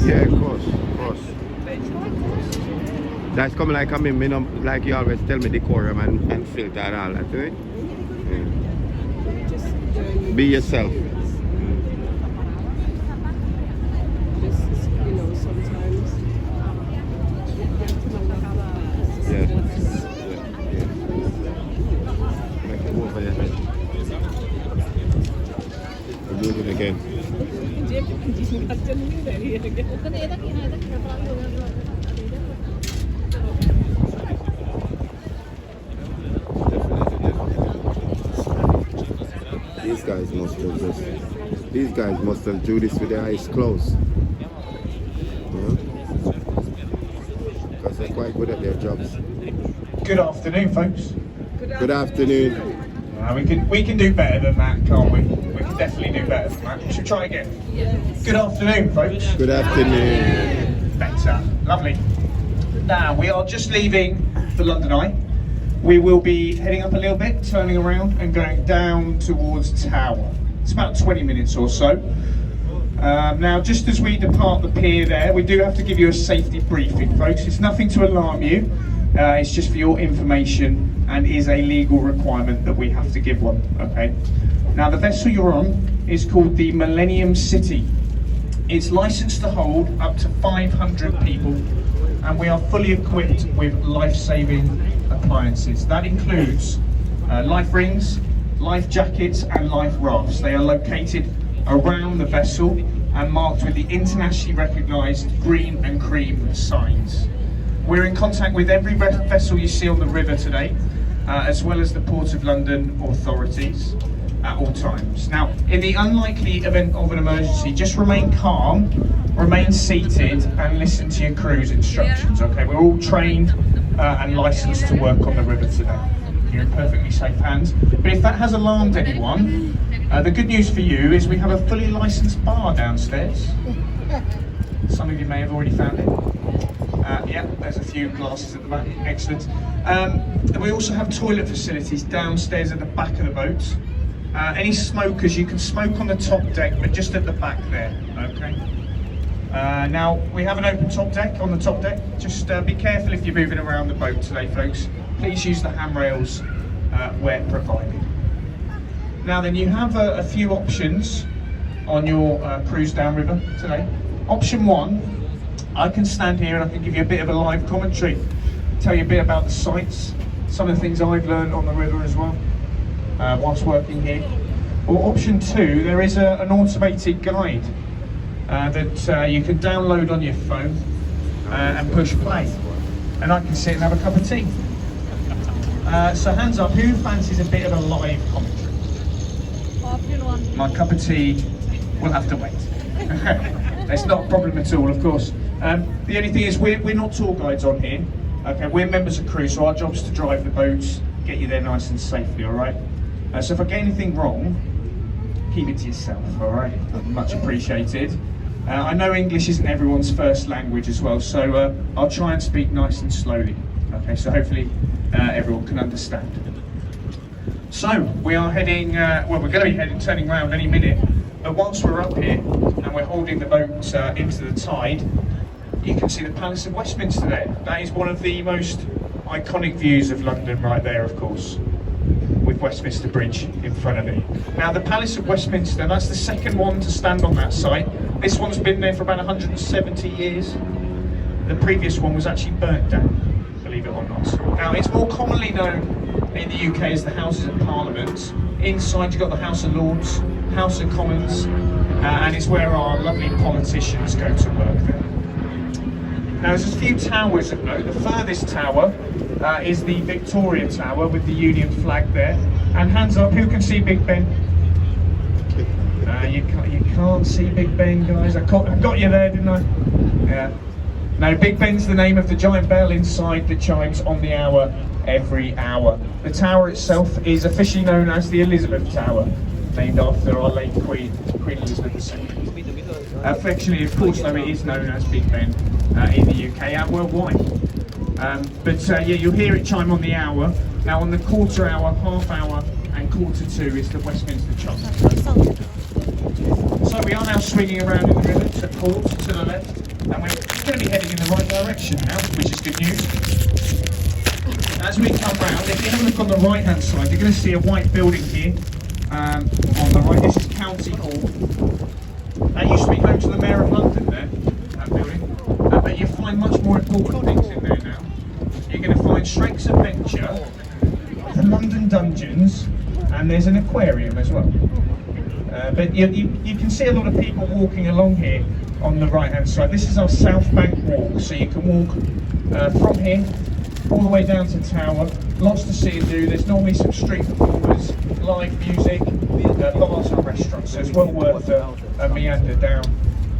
Yeah, of course, of course. That's come like I mean, like you always tell me decorum and filter and all that, right? Yeah. Be yourself. Sometimes. Yeah. Make it over your head. We'll do it again. These guys must have this. These guys must have do this with their eyes closed. Because they're quite good at their jobs. Good afternoon, folks. Good afternoon. We can do better than that, can't we? We can definitely do better than that. Should we try again? Good afternoon, folks. Good afternoon. Better. Lovely. Now, we are just leaving the London Eye. We will be heading up a little bit, turning around and going down towards Tower. It's about 20 minutes or so. Now, just as we depart the pier there, we do have to give you a safety briefing, folks. It's nothing to alarm you. It's just for your information and is a legal requirement that we have to give one, okay? Now, the vessel you're on is called the Millennium City. It's licensed to hold up to 500 people, and we are fully equipped with life-saving appliances. That includes life rings, life jackets and life rafts. They are located around the vessel and marked with the internationally recognised green and cream signs. We're in contact with every vessel you see on the river today, as well as the Port of London authorities at all times. Now, in the unlikely event of an emergency, just remain calm, remain seated and listen to your crew's instructions, okay? We're all trained and licensed to work on the river today. You're in perfectly safe hands. But if that has alarmed anyone, the good news for you is we have a fully licensed bar downstairs. Some of you may have already found it. Yeah, there's a few glasses at the back, excellent. We also have toilet facilities downstairs at the back of the boat. Any smokers, you can smoke on the top deck, but just at the back there, okay? Now, we have an open top deck on the top deck. Just be careful if you're moving around the boat today, folks. Please use the handrails where provided. Now then, you have a few options on your cruise downriver today. Option one, I can stand here and I can give you a bit of a live commentary, tell you a bit about the sights, some of the things I've learned on the river as well, whilst working here. Or option two, there is an automated guide that you can download on your phone and push play. And I can sit and have a cup of tea. So hands up, who fancies a bit of a live commentary? My cup of tea will have to wait. It's not a problem at all, of course. The only thing is we're not tour guides on here. Okay, we're members of crew, so our job's to drive the boats, get you there nice and safely, all right? So if I get anything wrong, keep it to yourself, all right? Much appreciated. I know English isn't everyone's first language as well, so I'll try and speak nice and slowly. Okay, so hopefully everyone can understand. So we are heading, well, we're going to be heading, turning around any minute, but whilst we're up here and we're holding the boat into the tide, you can see the Palace of Westminster there. That is one of the most iconic views of London right there, of course, with Westminster Bridge in front of me. Now, the Palace of Westminster, that's the second one to stand on that site. This one's been there for about 170 years. The previous one was actually burnt down, believe it or not. Now, it's more commonly known in the UK as the Houses of Parliament. Inside you've got the House of Lords, House of Commons, and it's where our lovely politicians go to work there. Now, there's a few towers of note. The furthest tower is the Victoria Tower with the Union flag there. And hands up, who can see Big Ben? You can't see Big Ben, guys. I got you there, didn't I? Yeah. No, Big Ben's the name of the giant bell inside that chimes on the hour every hour. The tower itself is officially known as the Elizabeth Tower, named after our late Queen Elizabeth II. Affectionately, of course, though, it is known as Big Ben in the UK and worldwide. Yeah, you'll hear it chime on the hour. Now, on the quarter hour, half hour, and quarter to is the Westminster chime. So we are now swinging around in the river to port to the left. And we're going to be heading in the right direction now, which is good news. As we come round, if you have a look on the right hand side, you're going to see a white building here. On the right, this is County Hall. That used to be home to the Mayor of London there, that building. But you find much more important things in there now. You're going to find Shrek's Adventure, the London Dungeons, and there's an aquarium as well. But you can see a lot of people walking along here on the right hand side. This is our South Bank walk, so you can walk from here all the way down to Tower. Lots to see and do. There's normally some street performers, live music, bars and restaurants, so it's well worth a meander down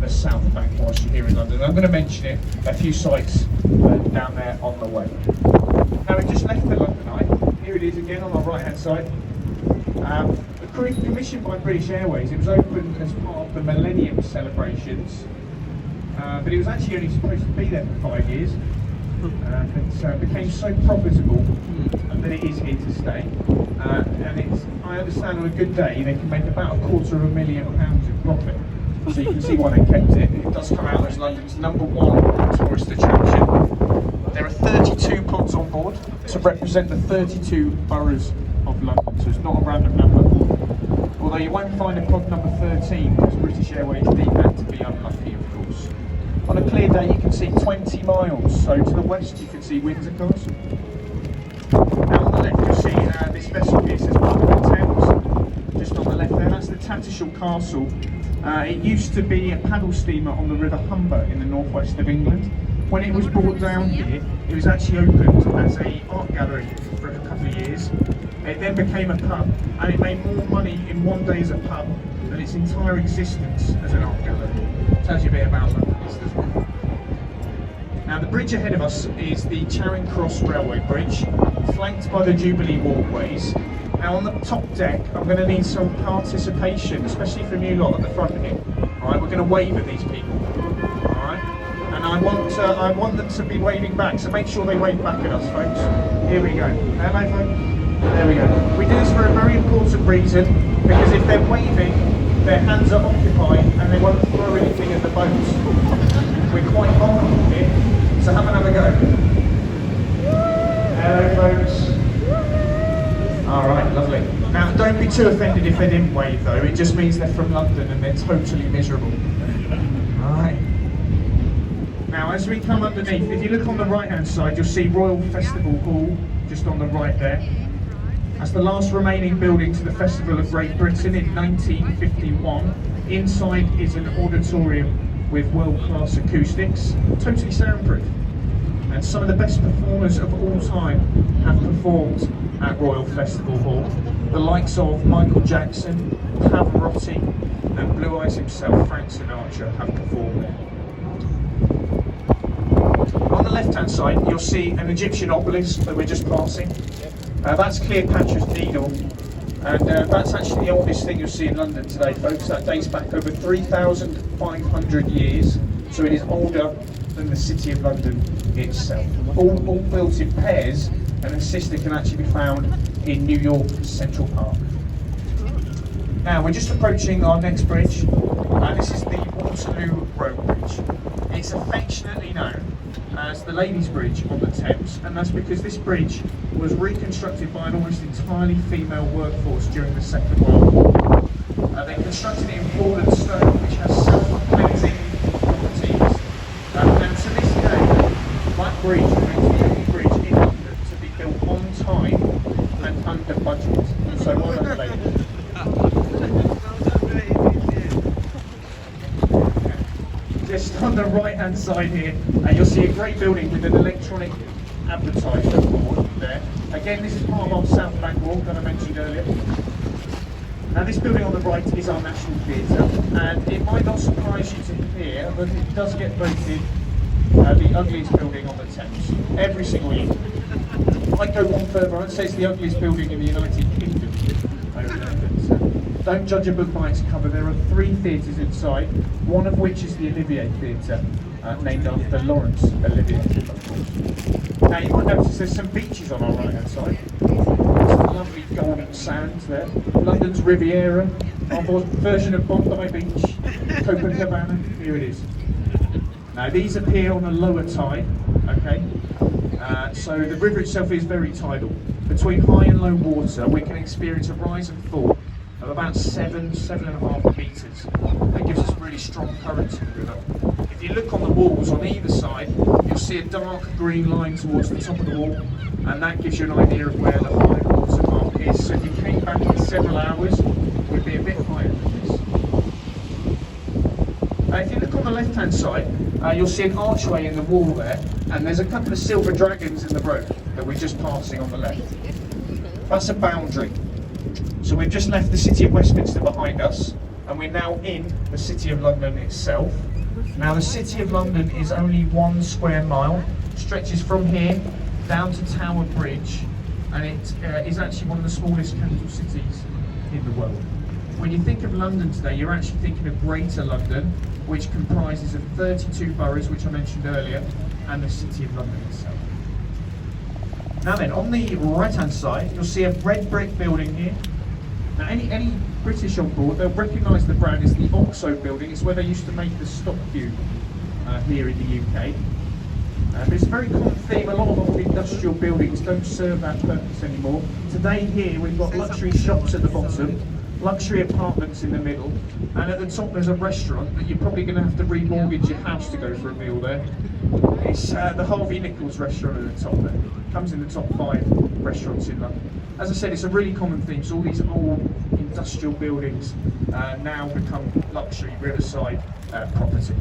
the South Bank whilst you're here in London. I'm going to mention it, a few sites down there on the way. Now we've just left the London Eye. Here it is again on our right hand side. Commissioned by British Airways. It was opened as part of the Millennium celebrations, but it was actually only supposed to be there for 5 years. It became so profitable that it is here to stay. And it's, I understand on a good day they can make about £250,000 in profit. So you can see why they kept it. It does come out as London's #1 tourist attraction. There are 32 pods on board to represent the 32 boroughs of London, so it's not a random number. Although you won't find a pod number 13 because British Airways deem that to be unlucky, of course. On a clear day you can see 20 miles, so to the west you can see Windsor Castle. Now on the left you'll see this vessel here says Thames, just on the left there, that's the Tattershall Castle. It used to be a paddle steamer on the River Humber in the northwest of England. When it was brought down here, it was actually opened as an art gallery for a couple of years. It then became a pub, and it made more money in one day as a pub than its entire existence as an art gallery. Tells you a bit about London, doesn't it? Now the bridge ahead of us is the Charing Cross Railway Bridge, flanked by the Jubilee walkways. Now on the top deck, I'm going to need some participation, especially from you lot at the front here. Alright, we're going to wave at these people. Alright? And I want them to be waving back, so make sure they wave back at us, folks. Here we go. Hello, folks. There we go. We do this for a very important reason, because if they're waving, their hands are occupied and they won't throw anything at the boats. We're quite vulnerable here, so have another go. Hello, folks. Alright, lovely. Now, don't be too offended if they didn't wave, though. It just means they're from London and they're totally miserable. Alright. Now, as we come underneath, if you look on the right-hand side, you'll see Royal Festival Hall, just on the right there. That's the last remaining building to the Festival of Great Britain in 1951. Inside is an auditorium with world-class acoustics, totally soundproof. And some of the best performers of all time have performed at Royal Festival Hall. The likes of Michael Jackson, Pavarotti, and Blue Eyes himself, Frank Sinatra, have performed there. On the left-hand side, you'll see an Egyptian obelisk that we're just passing. That's Cleopatra's Needle, and that's actually the oldest thing you'll see in London today, folks. That dates back over 3,500 years, so it is older than the City of London itself. All built in pairs, and a sister can actually be found in New York Central Park. Now, we're just approaching our next bridge, and this is the Waterloo Road Bridge. It's affectionately known as the Ladies' Bridge on the Thames, and that's because this bridge was reconstructed by an almost entirely female workforce during the Second World War. They constructed it in Portland stone, which has self-cleansing properties, and to this day, that bridge remains the only bridge in London to be built on time and under budget. So well done, the ladies. Just on the right hand side here, you'll see a great building with an electronic advertiser board there. Again, this is part of our South Bank walk that I mentioned earlier. Now this building on the right is our National Theatre, and it might not surprise you to hear, but it does get voted the ugliest building on the Thames every single year. I'd go one further, I'd say it's the ugliest building in the United Kingdom over there. Don't judge a book by its cover. There are 3 theatres inside, one of which is the Olivier Theatre, named after Laurence Olivier, of course. Now you might notice there's some beaches on our right hand side. Some lovely golden sands there. London's Riviera, our version of Bondi Beach, Copacabana, here it is. Now these appear on a lower tide, okay? So the river itself is very tidal. Between high and low water, we can experience a rise and fall of about 7.5 meters. That gives us really strong currents in the river. If you look on the walls on either side, you'll see a dark green line towards the top of the wall, and that gives you an idea of where the high water mark is. So if you came back in several hours, we'd be a bit higher than this. If you look on the left-hand side, you'll see an archway in the wall there, and there's a couple of silver dragons in the road that we're just passing on the left. That's a boundary. So we've just left the city of Westminster behind us, and we're now in the city of London itself. Now the city of London is only 1 square mile, stretches from here down to Tower Bridge, and it is actually one of the smallest capital cities in the world. When you think of London today, you're actually thinking of Greater London, which comprises of 32 boroughs, which I mentioned earlier, and the City of London itself. Now then, on the right-hand side, you'll see a red brick building here. Now, any British on board, they'll recognise the brand as the Oxo building. It's where they used to make the stock cube here in the UK. But it's a very common theme. A lot of old industrial buildings don't serve that purpose anymore. Today here, we've got luxury shops at the bottom, luxury apartments in the middle, and at the top there's a restaurant that you're probably going to have to remortgage your house to go for a meal there. It's the Harvey Nichols restaurant at the top there. Comes in the top 5 restaurants in London. As I said, it's a really common theme, so all these old industrial buildings now become luxury riverside property.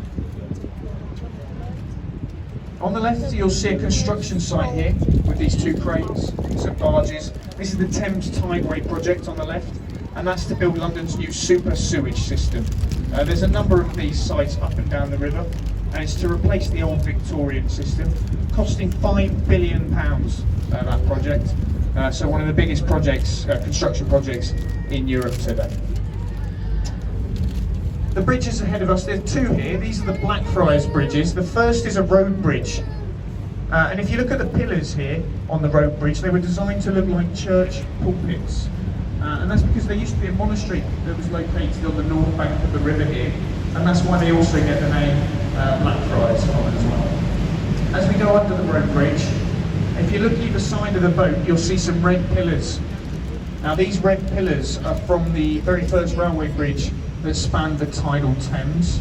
On the left you'll see a construction site here with these 2 cranes, some barges. This is the Thames Tideway project on the left, and that's to build London's new super sewage system. There's a number of these sites up and down the river, and it's to replace the old Victorian system, costing £5 billion, that project. So one of the biggest projects, construction projects in Europe today. The bridges ahead of us, there's 2 here. These are the Blackfriars bridges. The first is a road bridge. And if you look at the pillars here on the road bridge, they were designed to look like church pulpits. And that's because there used to be a monastery that was located on the north bank of the river here, and that's why they also get the name Blackfriars from it as well. As we go under the road bridge, if you look either side of the boat, you'll see some red pillars. Now these red pillars are from the very first railway bridge that spanned the tidal Thames.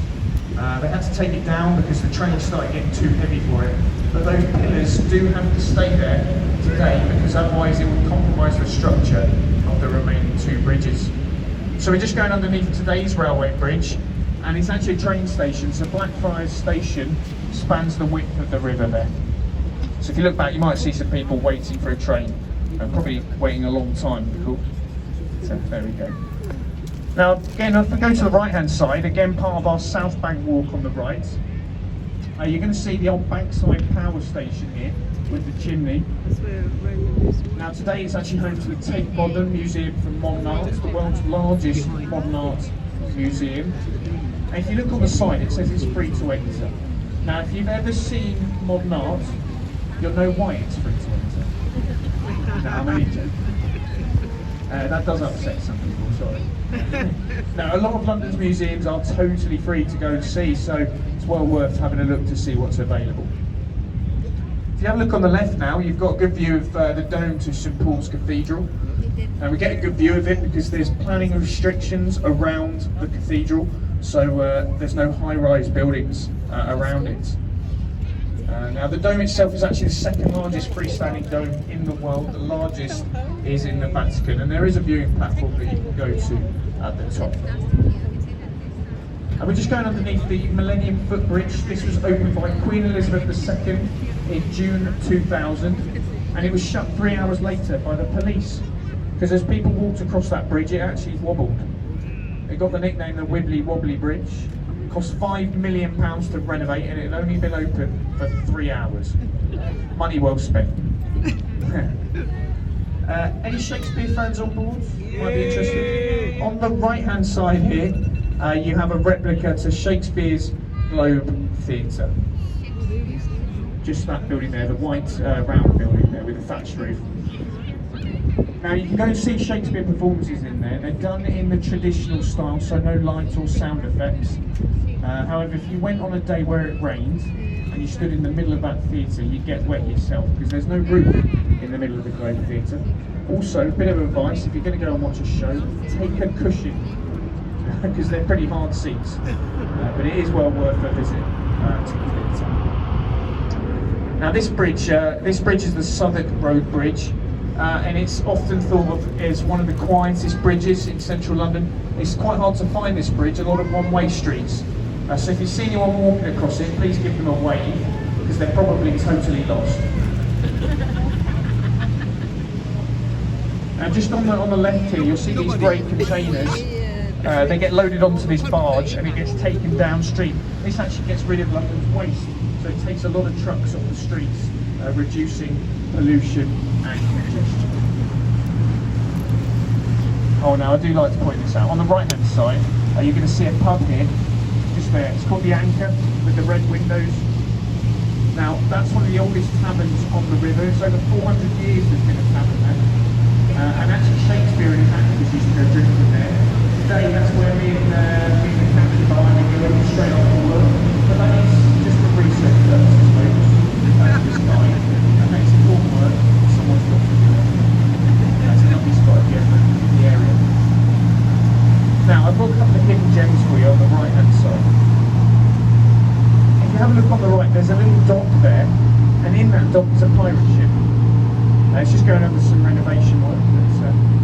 They had to take it down because the train started getting too heavy for it. But those pillars do have to stay there today, because otherwise it would compromise the structure of the remaining 2 bridges. So we're just going underneath today's railway bridge, and it's actually a train station. So Blackfriars Station spans the width of the river there. So if you look back, you might see some people waiting for a train, probably waiting a long time. Cool. So there we go. Now again, if we go to the right hand side, again part of our South Bank walk on the right, you're going to see the old Bankside power station here with the chimney. Now today it's actually home to the Tate Modern Museum for Modern Art, the world's largest modern art museum. And if you look on the side, it says it's free to enter. Now if you've ever seen modern art, you'll know why it's free to enter. Now I'm only joking. That does upset some people, sorry. Now, a lot of London's museums are totally free to go and see, so it's well worth having a look to see what's available. If you have a look on the left now, you've got a good view of the dome to St Paul's Cathedral. And we get a good view of it because there's planning restrictions around the cathedral, so there's no high-rise buildings around it. Now the dome itself is actually the 2nd largest freestanding dome in the world. The largest is in the Vatican, and there is a viewing platform that you can go to at the top. And we're just going underneath the Millennium Footbridge. This was opened by Queen Elizabeth II in June 2000, and it was shut 3 hours later by the police, because as people walked across that bridge, it actually wobbled. It got the nickname the Wibbly Wobbly Bridge. Cost £5 million to renovate, and it had only been open for 3 hours. Money well spent. Any Shakespeare fans on board? Might be interested. On the right hand side here, you have a replica to Shakespeare's Globe Theatre. Just that building there, the white round building there with the thatched roof. Now you can go and see Shakespeare performances in there. They're done in the traditional style, so no lights or sound effects. However, if you went on a day where it rained and you stood in the middle of that theatre, you'd get wet yourself because there's no roof in the middle of the Globe Theatre. Also, a bit of advice, if you're going to go and watch a show, take a cushion because they're pretty hard seats. But it is well worth a visit to the theatre. Now this bridge is the Southwark Road Bridge. And it's often thought of as one of the quietest bridges in central London. It's quite hard to find this bridge, a lot of one-way streets. So if you see anyone walking across it, please give them a wave, because they're probably totally lost. And just on the left here, you'll see these great containers. They get loaded onto this barge and it gets taken downstream. This actually gets rid of London's waste, so it takes a lot of trucks off the streets, reducing pollution and congestion. Oh, now I do like to point this out. On the right hand side, you're going to see a pub here, just there. It's called the Anchor, with the red windows. Now, that's one of the oldest taverns on the river. It's over 400 years there's been a tavern there. And actually Shakespeare and his actors used to go drinking there. Today, that's where me and the captain behind me go straight off to work. But that is just for research purposes, folks. This guy. That makes it all work. Someone's got to do it. That's a lovely spot here in the area. Now, I've got a couple of hidden gems for you on the right hand side. If you have a look on the right, there's a little dock there, and in that dock is a pirate ship. It's just going under some renovation work.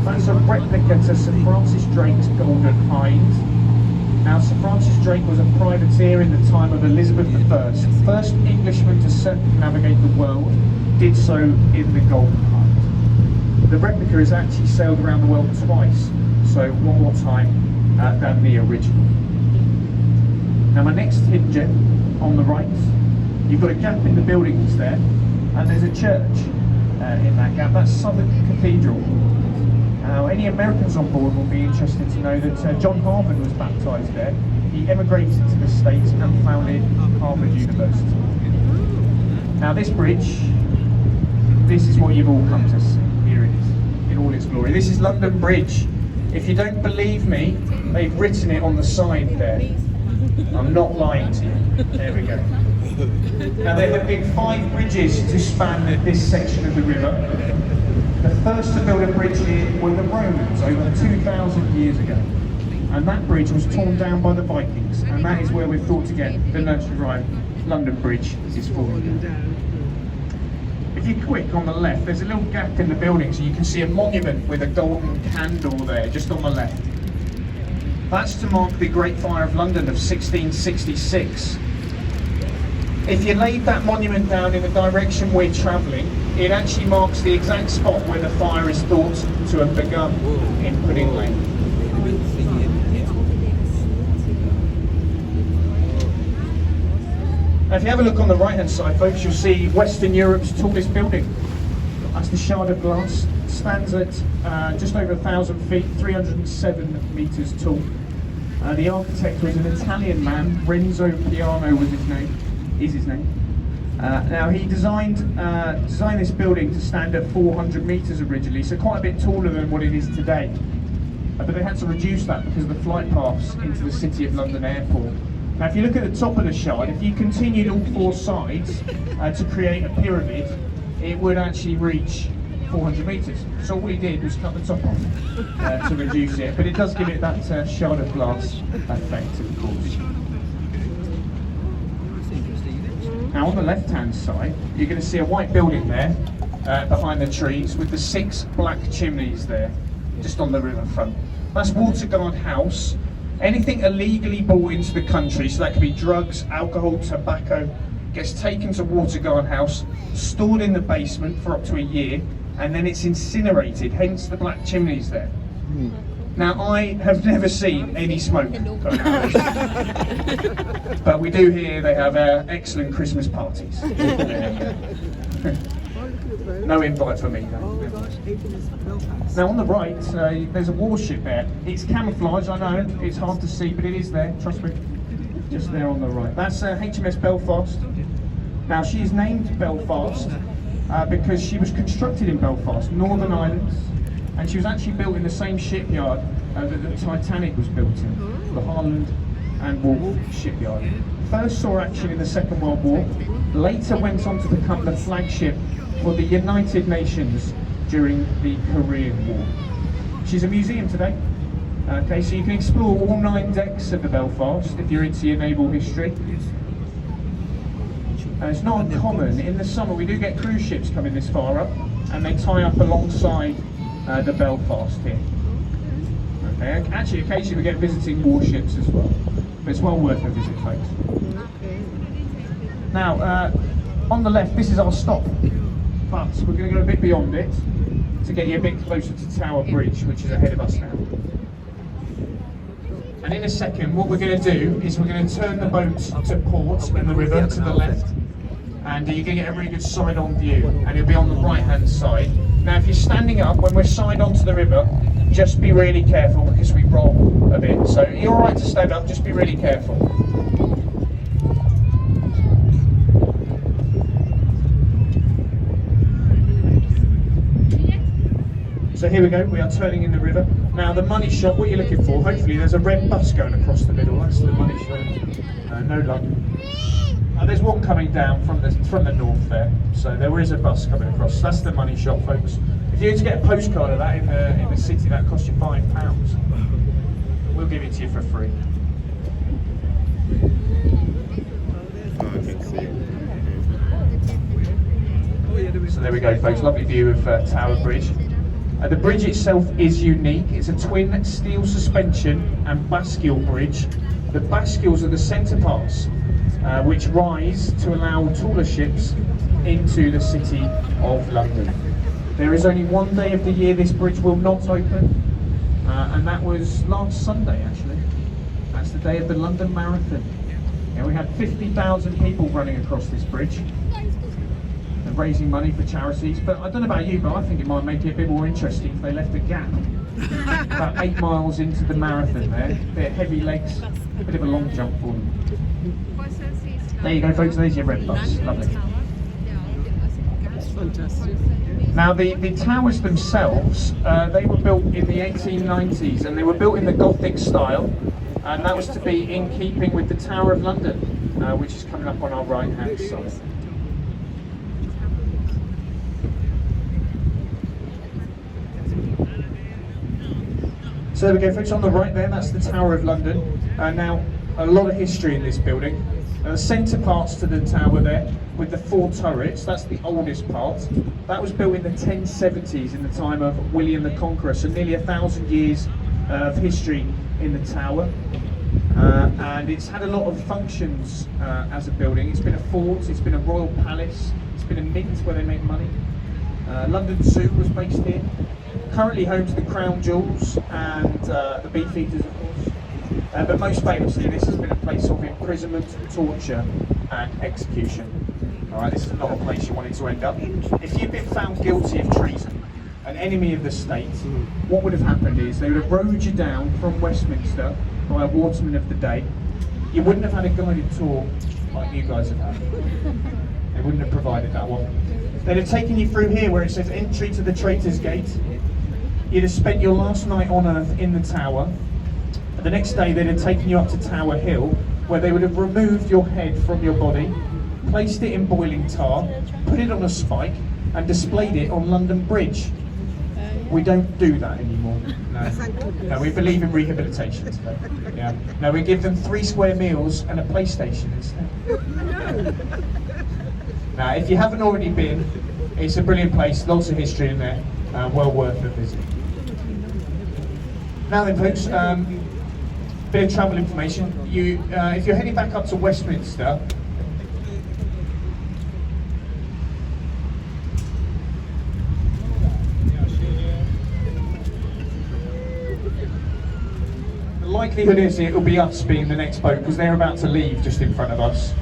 That's a replica to Sir Francis Drake's Golden Hind. Now, Sir Francis Drake was a privateer in the time of Elizabeth I. First Englishman to circumnavigate the world, did so in the Golden Hind. The replica has actually sailed around the world twice, so one more time than the original. Now, my next hidden gem on the right, you've got a gap in the buildings there, and there's a church in that gap. That's Southwark Cathedral. Now, any Americans on board will be interested to know that John Harvard was baptised there. He emigrated to the States and founded Harvard University. Now, this bridge, this is what you've all come to see. Here it is, in all its glory. This is London Bridge. If you don't believe me, they've written it on the side there. I'm not lying to you. There we go. Now, there have been 5 bridges to span this section of the river. The first to build a bridge here were the Romans over 2,000 years ago. And that bridge was torn down by the Vikings, and that is where we're thought to get the nursery rhyme, London Bridge is falling down. If you click on the left, there's a little gap in the building, so you can see a monument with a golden candle there, just on the left. That's to mark the Great Fire of London of 1666. If you laid that monument down in the direction we're travelling, it actually marks the exact spot where the fire is thought to have begun in Pudding Lane. Now, if you have a look on the right hand side, folks, you'll see Western Europe's tallest building. That's the Shard of Glass. It stands at just over 1,000 feet, 307 metres tall. The architect was an Italian man, Renzo Piano was his name. Is his name. Now, he designed this building to stand at 400 metres originally, so quite a bit taller than what it is today. But they had to reduce that because of the flight paths into the City of London Airport. Now, if you look at the top of the Shard, if you continued all 4 sides to create a pyramid, it would actually reach 400 metres. So all he did was cut the top off to reduce it, but it does give it that Shard of Glass effect, of course. Now, on the left-hand side, you're going to see a white building there behind the trees with the 6 black chimneys there, just on the riverfront. That's Waterguard House. Anything illegally brought into the country, so that could be drugs, alcohol, tobacco, gets taken to Waterguard House, stored in the basement for up to a year, and then it's incinerated, hence the black chimneys there. Now, I have never seen any smoke coming out of this, but we do hear they have excellent Christmas parties. No invite for me, though. Now, on the right, there's a warship there. It's camouflage, I know, it's hard to see, but it is there, trust me. Just there on the right. That's HMS Belfast. Now, she is named Belfast because she was constructed in Belfast, Northern Ireland, and she was actually built in the same shipyard that the Titanic was built in, the Harland and Wolff shipyard. First saw action in the Second World War, later went on to become the flagship for the United Nations during the Korean War. She's a museum today. Okay, so you can explore all 9 decks of the Belfast if you're into your naval history. It's not uncommon, in the summer we do get cruise ships coming this far up, and they tie up alongside the Belfast here. Okay, actually occasionally we get visiting warships as well, but it's well worth a visit, folks. Now, on the left, this is our stop, but we're going to go a bit beyond it to get you a bit closer to Tower Bridge, which is ahead of us now. And in a second, what we're going to do is we're going to turn the boat to port in the river to the left, and you're going to get a really good side-on view, and it'll be on the right-hand side. Now, if you're standing up, when we're side onto the river, just be really careful because we roll a bit. So you're all right to stand up, just be really careful. So here we go, we are turning in the river. Now the money shot, what you're looking for, hopefully there's a red bus going across the middle, that's the money shot. No luck. There's one coming down from the north there, so there is a bus coming across. That's the money shot, folks. If you were to get a postcard of that in the city, that costs you £5. We'll give it to you for free. So there we go, folks, lovely view of Tower Bridge. The bridge itself is unique. It's a twin steel suspension and bascule bridge. The bascules are the centre parts which rise to allow taller ships into the city of London. There is only one day of the year this bridge will not open, and that was last Sunday actually. That's the day of the London Marathon. Yeah, we had 50,000 people running across this bridge and raising money for charities, but I don't know about you, but I think it might make it a bit more interesting if they left a gap about 8 miles into the marathon there. They're heavy legs, a bit of a long jump for them. There you go, folks, there's your red bus, lovely. That's fantastic. Now the towers themselves, they were built in the 1890s, and they were built in the Gothic style, and that was to be in keeping with the Tower of London, which is coming up on our right hand side. So there we go, folks, on the right there, that's the Tower of London. Now, a lot of history in this building. The centre parts to the tower there, with the 4 turrets, that's the oldest part. That was built in the 1070s in the time of William the Conqueror, so nearly 1,000 years of history in the tower. And it's had a lot of functions as a building. It's been a fort, it's been a royal palace, it's been a mint where they make money. London Zoo was based here. Currently home to the Crown Jewels and the Beefeaters, of course. But most famously, this has been a place of imprisonment, torture and execution. Alright, this is not a place you wanted to end up. If you've been found guilty of treason, an enemy of the state, what would have happened is they would have rowed you down from Westminster by a waterman of the day. You wouldn't have had a guided tour like you guys have had. They wouldn't have provided that one. They'd have taken you through here where it says entry to the Traitors' Gate. You'd have spent your last night on earth in the tower. The next day they'd have taken you up to Tower Hill, where they would have removed your head from your body, placed it in boiling tar, put it on a spike and displayed it on London Bridge. We don't do that anymore. No, we believe in rehabilitation today. Yeah. No, we give them 3 square meals and a PlayStation instead. Now, if you haven't already been, it's a brilliant place, lots of history in there, well worth a visit. Now then, folks, bit of travel information. If you're heading back up to Westminster, the likelihood is it will be us being the next boat because they're about to leave just in front of us.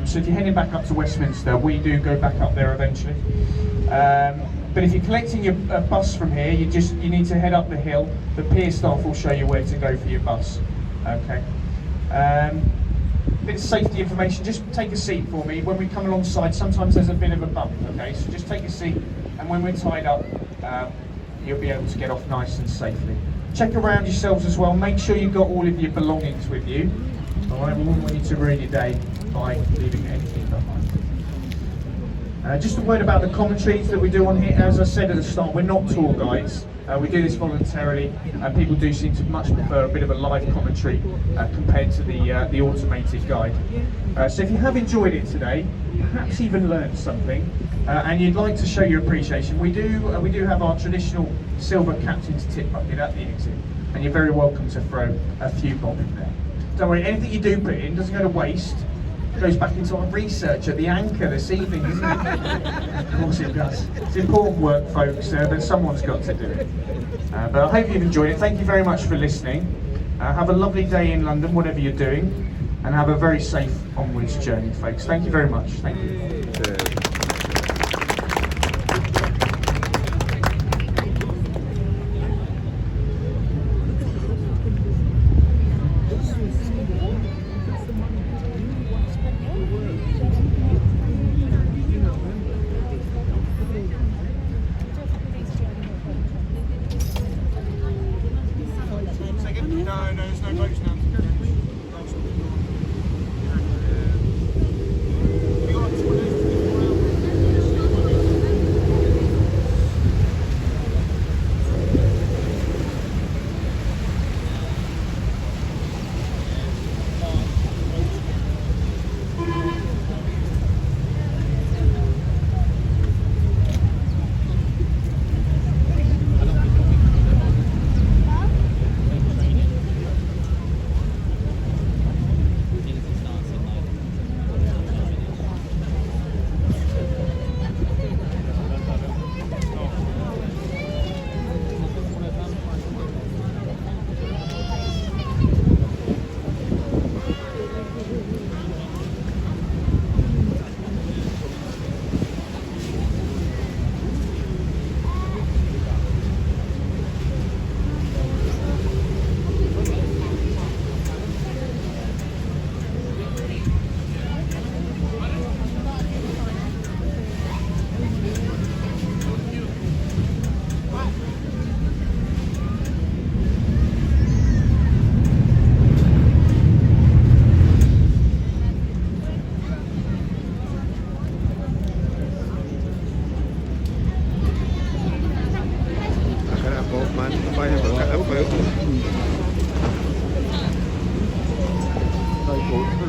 So if you're heading back up to Westminster, we do go back up there eventually. But if you're collecting your bus from here, you need to head up the hill. The pier staff will show you where to go for your bus. Okay. Bit of safety information. Just take a seat for me. When we come alongside, sometimes there's a bit of a bump. Okay, so just take a seat, and when we're tied up, you'll be able to get off nice and safely. Check around yourselves as well. Make sure you've got all of your belongings with you. All right, we wouldn't want you to ruin your day by leaving anything behind. Just a word about the commentaries that we do on here. As I said at the start, we're not tour guides. We do this voluntarily, and people do seem to much prefer a bit of a live commentary compared to the automated guide. So if you have enjoyed it today, perhaps even learned something, and you'd like to show your appreciation, we do have our traditional silver captain's tip bucket at the exit, and you're very welcome to throw a few bob in there. Don't worry, anything you do put in doesn't go to waste. It goes back into our research at the Anchor this evening, isn't it? Of course it does. It's important work, folks, but someone's got to do it. But I hope you've enjoyed it. Thank you very much for listening. Have a lovely day in London, whatever you're doing, and have a very safe onwards journey, folks. Thank you very much. Thank you. No, there's no boats now.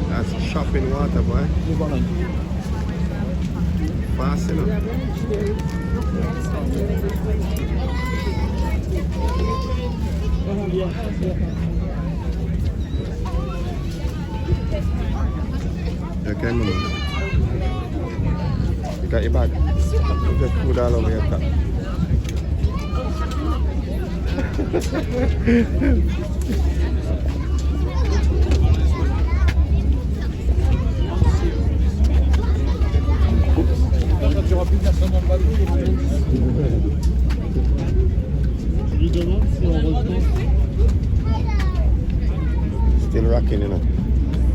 That's shopping water, boy. Fast enough. Okay, mama. You got your bag? Just put all over your cup. Still rocking, you know.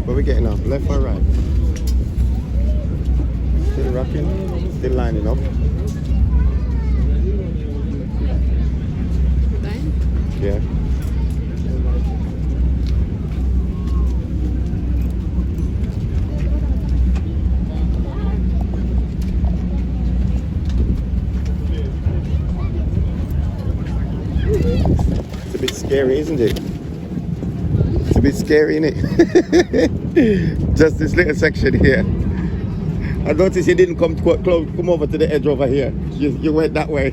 Where we getting now? Left or right? Still rocking, still lining up. Yeah. It's a bit scary, isn't it? It's a bit scary, isn't it? Just this little section here. I noticed you didn't come over to the edge over here. You went that way.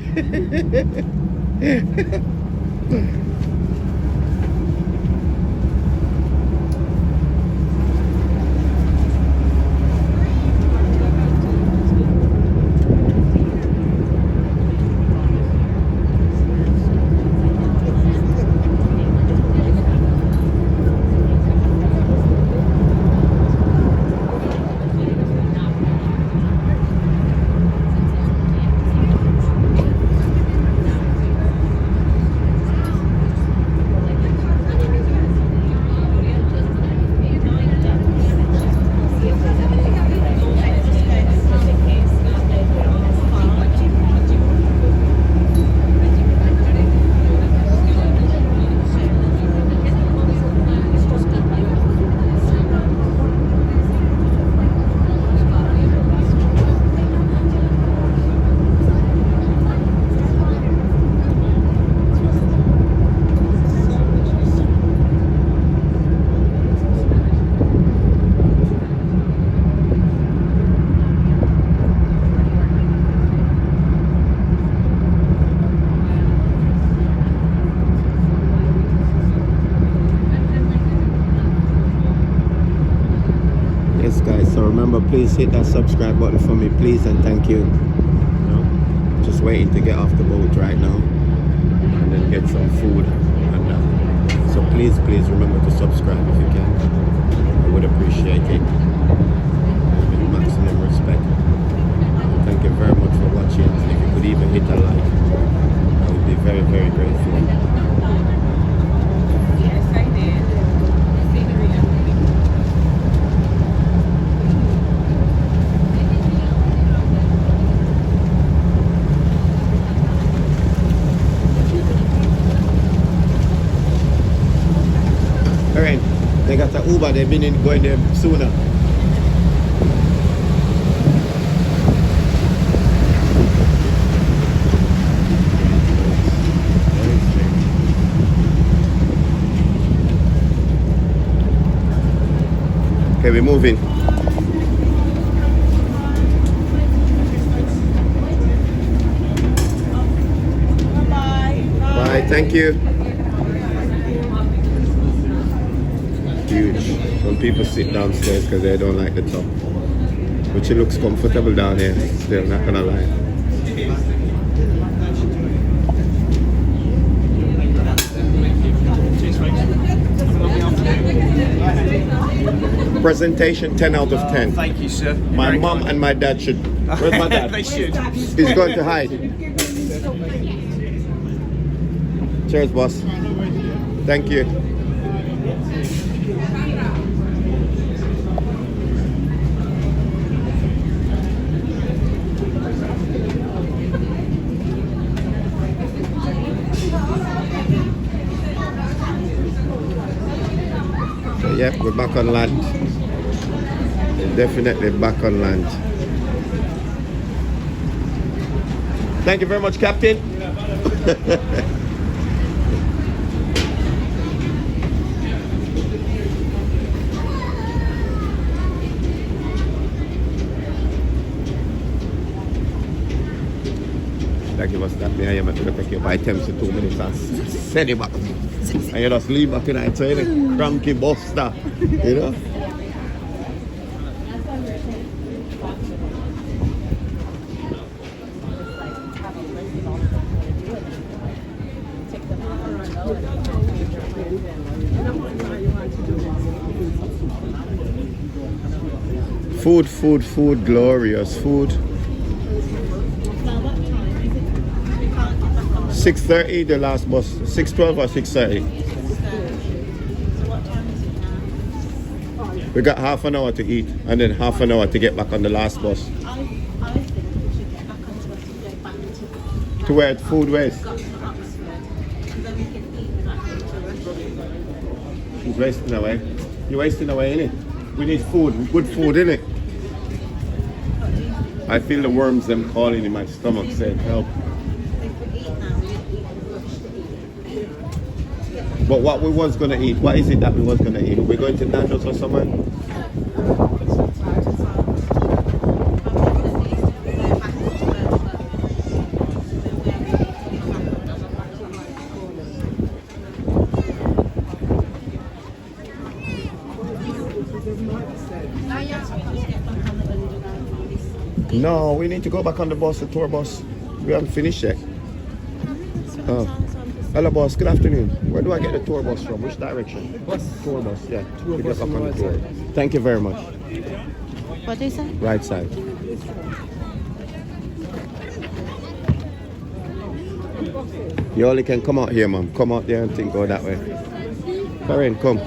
Remember, please hit that subscribe button for me, please, and thank you. Just waiting to get off the boat right now and then get some food and so please remember to subscribe if you can. I would appreciate it with maximum respect. Thank you very much for watching. If you could even hit a like, I would be very grateful. Yes, I did. Alright, they got an Uber, they've been going there sooner. Okay, we're moving. Bye, thank you. Huge. Some people sit downstairs because they don't like the top. Which it looks comfortable down here, still, not gonna lie. Presentation 10 out of 10. Thank you, sir. My mom and my dad should. Where's my dad? They should. He's going to hide. Cheers, boss. Thank you. So, yep, we're back on land. Definitely back on land. Thank you very much, Captain. Like you must stop me, I am going to take you by Thames in 2 minutes and send you back. And you just leave back in the train, cranky buster, you know? Food, glorious food. 6:30 the last bus. 6:12 or 6:30? We got half an hour to eat and then half an hour to get back on the last bus. I think we should get back onto us and go back to To where it's food waste. got to Oxford. And then we can eat without going to a restaurant. He's wasting away. You're wasting away, innit? We need food, good food, innit? I feel the worms them calling in my stomach saying help. If we eat now, we didn't eat the rush to eat. But what we was gonna eat, what is it that we was gonna eat? We're going to Nando's or somewhere? No, we need to go back on the bus, the tour bus. We haven't finished yet. Oh. Hello, boss. Good afternoon. Where do I get the tour bus from? Which direction? Tour bus, yeah. To get back on the tour. Thank you very much. What is that? Right side. You only can come out here, ma'am. Come out there and think go that way. Karen, come.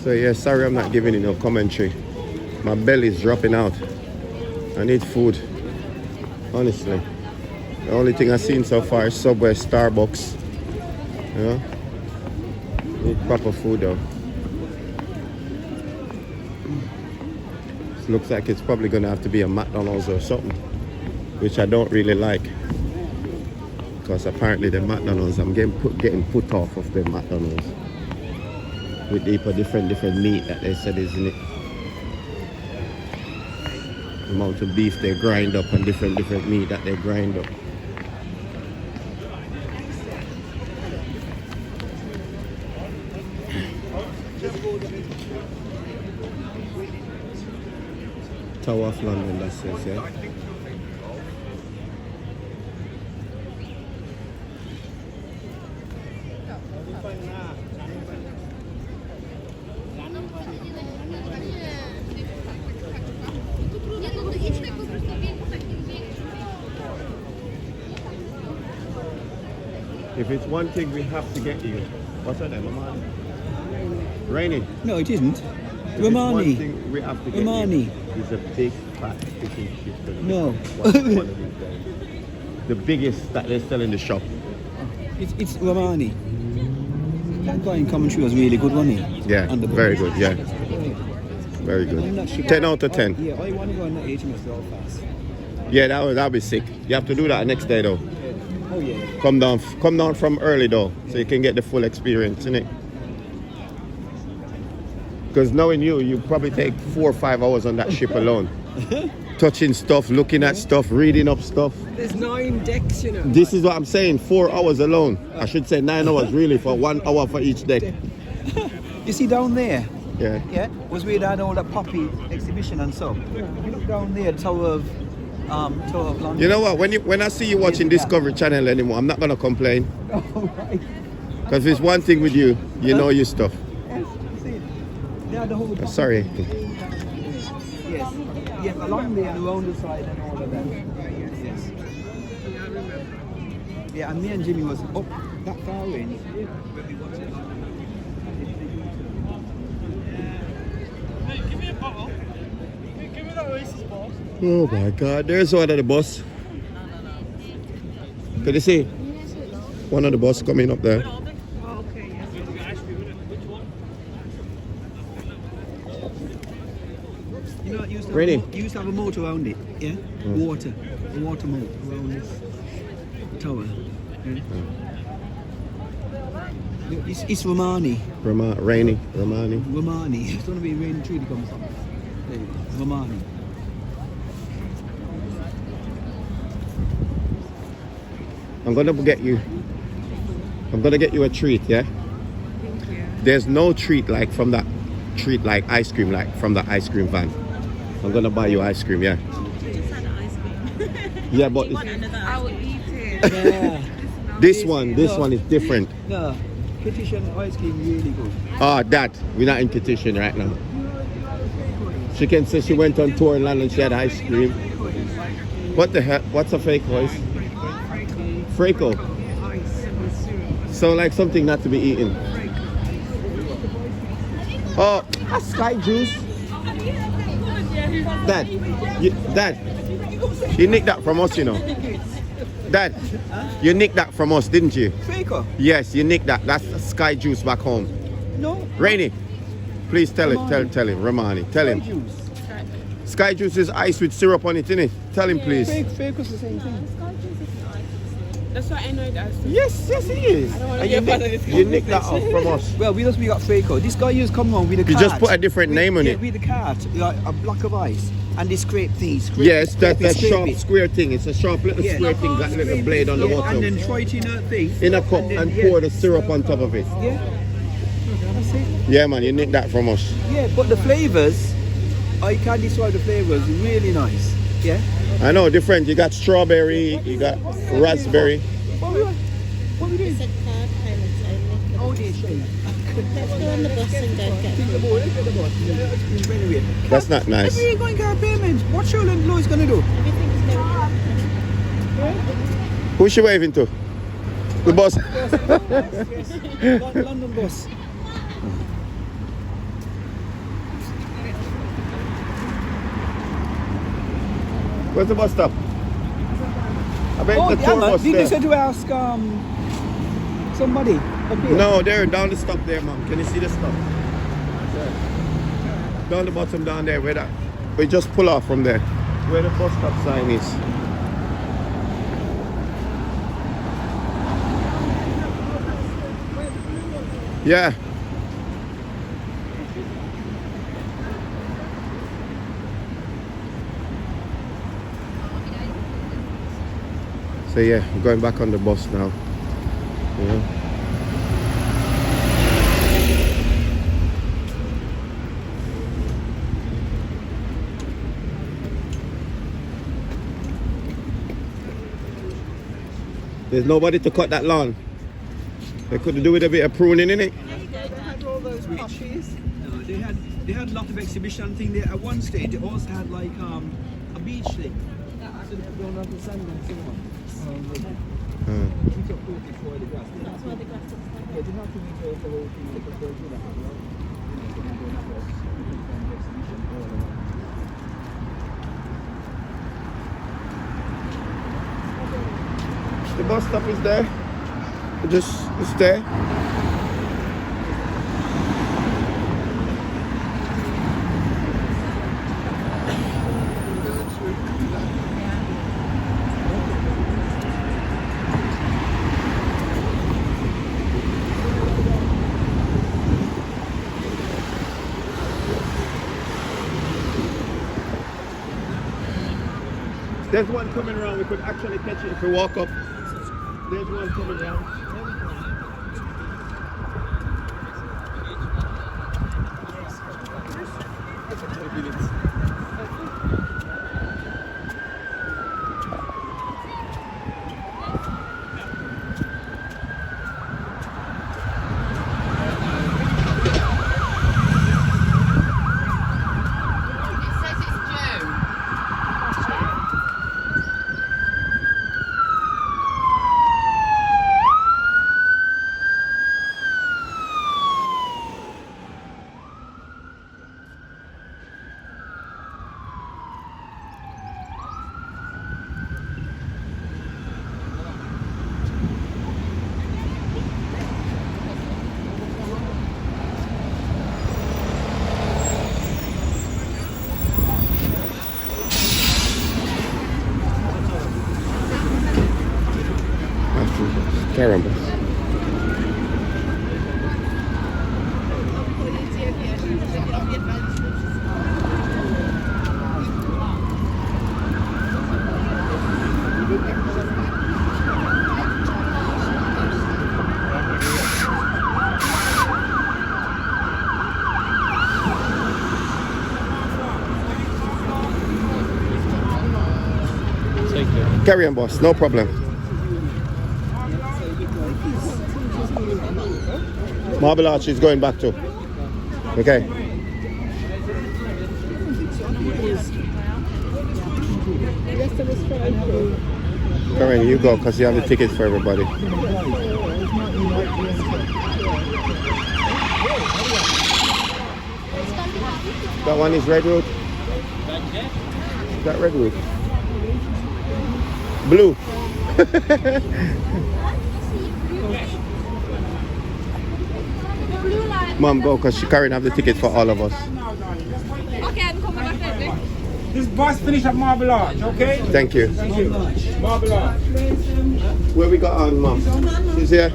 So yeah, sorry I'm not giving you no commentary. My belly's dropping out. I need food. Honestly. The only thing I've seen so far is Subway, Starbucks. You know? Need proper food though. This looks like it's probably gonna have to be a McDonald's or something. Which I don't really like. Because apparently the McDonald's, I'm getting put off of the McDonald's. With the different meat that they said is in it. The amount of beef they grind up and different meat that they grind up. Tower of London, that says, yeah. If it's one thing we have to get you, what's her name, Romani? Rainy. No, it isn't. If it's Romani. one thing we have to get Romani. you is a big fat fish and chips. No. One of these days. The biggest that they sell in the shop. It's Romani. That guy in Coventry was really good, wasn't he? Yeah, On the boat. very good, yeah. Very I'm not good. sure. 10 out of 10. Yeah, I want to go on that HMS Belfast. Yeah, that'll be sick. You have to do that next day though. Oh yeah. Come down from early though, so you can get the full experience, innit? Because knowing you probably take 4 or 5 hours on that ship alone. Touching stuff, looking at stuff, reading up stuff. There's 9 decks, you know. This is what I'm saying, 4 hours alone. I should say 9 hours really, for 1 hour for each deck. You see down there? Yeah. Yeah, was where they had all that poppy exhibition and so. You look down there, Tower of London. You know what? When I see you watching Discovery Channel anymore, I'm not gonna complain. Oh, right. Because it's one thing with you, you know your stuff. Yes, you see it. They had the whole poppy Sorry. Yes. Yes, along there and around the side and all of that. Yes. Yeah, and me and Jimmy was up that far away when we watched it. Hey, give me a bottle. Give me that Oasis bottle. Oh my God, there's one of the bus. Can you see? One of the bus coming up there. You know, it used to have, Ready? You used to have a moat around it, yeah? Water. A water moat around this tower. Yeah? It's Romani. Romani. Romani. It's going to be rain tree that comes up. There you go. Romani. I'm gonna get you a treat, yeah? There's no treat like from that treat like ice cream, like from the ice cream van. I'm gonna buy you ice cream, yeah. Just had ice cream. Yeah, but I will eat it. Yeah. this one is different. No. Petition ice cream really good. Ah, that. We're not in petition right now. She can say she went on tour in London, she had ice cream. What the hell? What's a fake voice? Freako. So like something not to be eaten. Oh, a sky juice. Dad, you nicked that from us, you know. Dad, you nicked that from us, didn't you? Faker? Yes, you nicked that. That's sky juice back home. No. Rainy, please tell him, Romani, tell him. Juice. Sky juice is ice with syrup on it, innit? Tell him, please. Fake was the same thing. That's what I know it as. Yes, it is. And you nicked that off from us. Well, we got Faker. This guy used to come on with a cart. You just put a different name on it. With the cart, like a block of ice, and they scrape things. Yes, that's a sharp square thing. It's a sharp little square thing, got a little blade on the And bottom. then try it in a thing. In a cup and pour the syrup on top of it. Yeah. That's it. Yeah, man, you nicked that from us. Yeah, but the flavors, I can't describe the flavors. Really nice. Yeah. I know, different. You got strawberry, you got raspberry. What we doing? Said car pilots only. Oh, dear shame. Let's go on the bus and go get Think about it, think about it. Anyway. That's not nice. If we ain't going to get our payments, what Sherland Louis going to do? everything is going. Who's she waving to? The boss. London bus. Where's the bus stop? I bet Oh, the yeah, tour man. bus Did you there. say to ask somebody up here? No, they're down the stop there, man. Can you see the stop? Down the bottom down there, where that. We just pull off from there. Where the bus stop sign is. Yeah. So yeah, I'm going back on the bus now. Yeah. There's nobody to cut that lawn. They could do with a bit of pruning in it. They had all those poppies. No, they had a lot of exhibition thing there. At one stage, they also had like a beach thing. So they could go on the sand and so on. We took photos for the grass. That's why the grass is like that. Yeah, they have to be there for the whole thing because they'll do that. The bus stop is there. It's there. There's one coming around. We could actually catch it if we walk up. There's one coming around. Caramba. Carry on, boss. No problem. Marble Arch is going back to. Okay. Karen, you go because you have the tickets for everybody. That one is Red Road. Is that Red Road? Blue. Mom, go because Karen have the ticket for all of us. Okay, I'm coming back there. This bus finished at Marble Arch, okay? Thank you. Thank you. Marble Arch. Where we got on, Mom? She's here.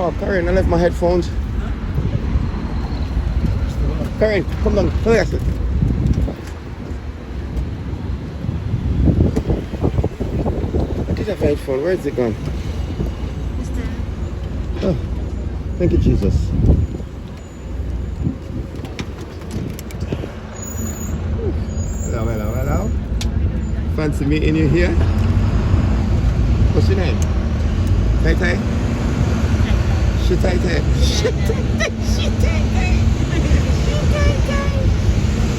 Oh, Karen, I left my headphones. Karen, come down. Come here. I did have a headphone. Where is it gone? Oh, thank you, Jesus. Hello, hello, hello. Fancy meeting you here. What's your name? Tai Tai? Shitaite. Shitaite. Shitaite.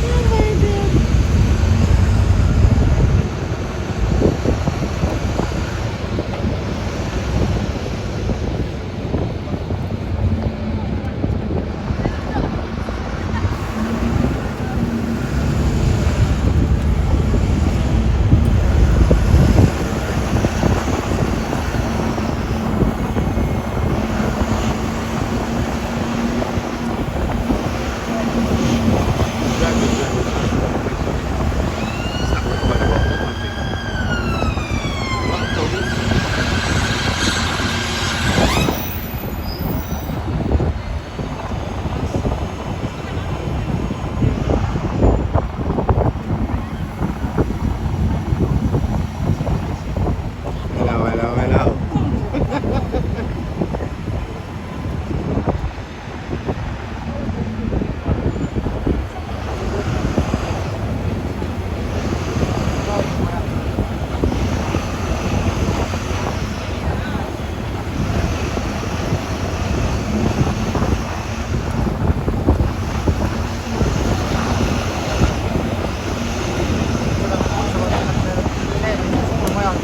Oh my God.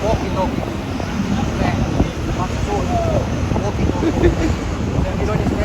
walking dog. Walking dog. Then we don't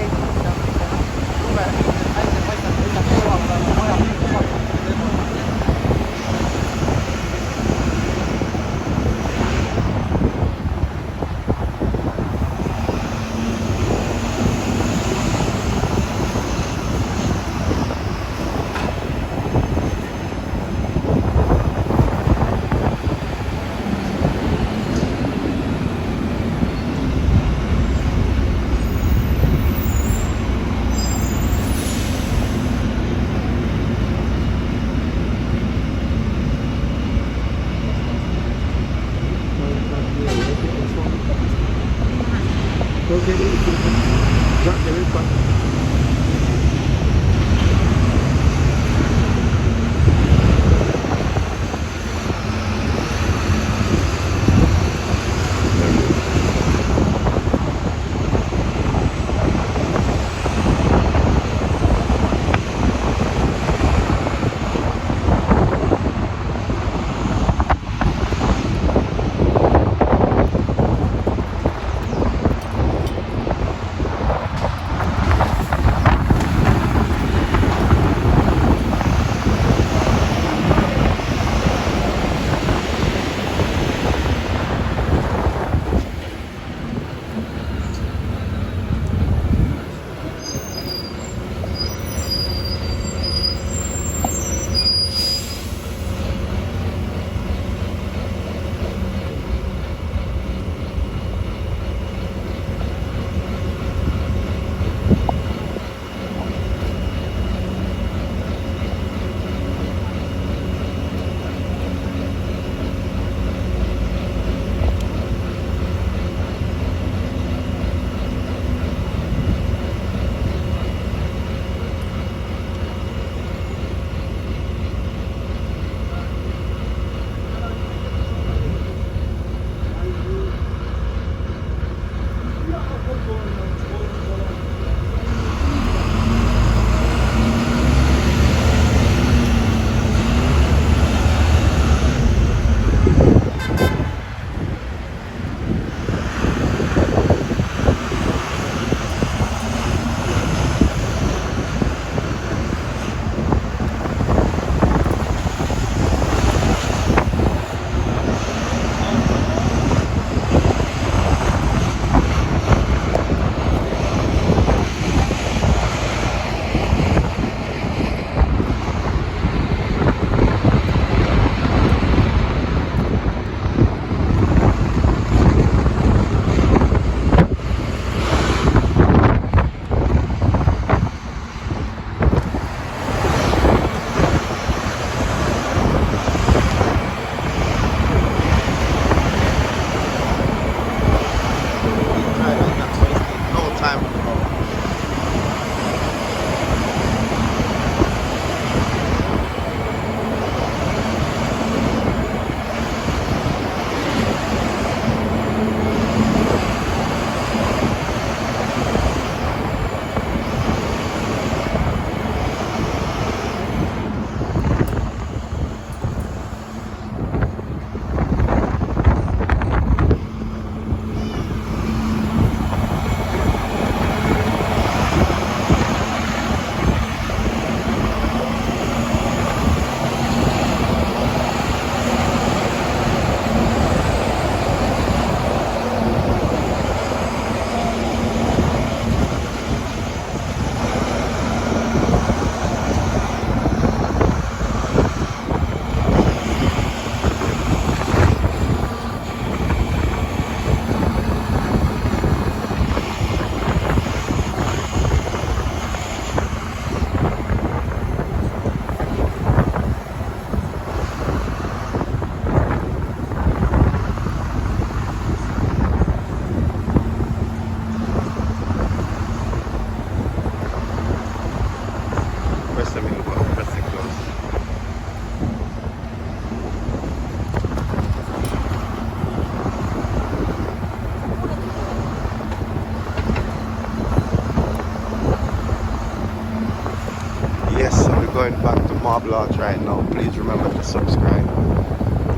going back to Marble Arch right now. Please remember to subscribe.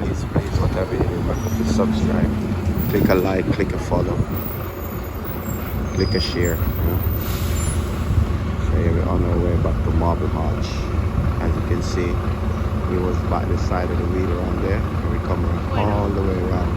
Please, whatever you do. if you subscribe. Click a like, click a follow, click a share. So yeah, we're on our way back to Marble Arch. As you can see, we was back this side of the wheel around there, and we're coming all the way around.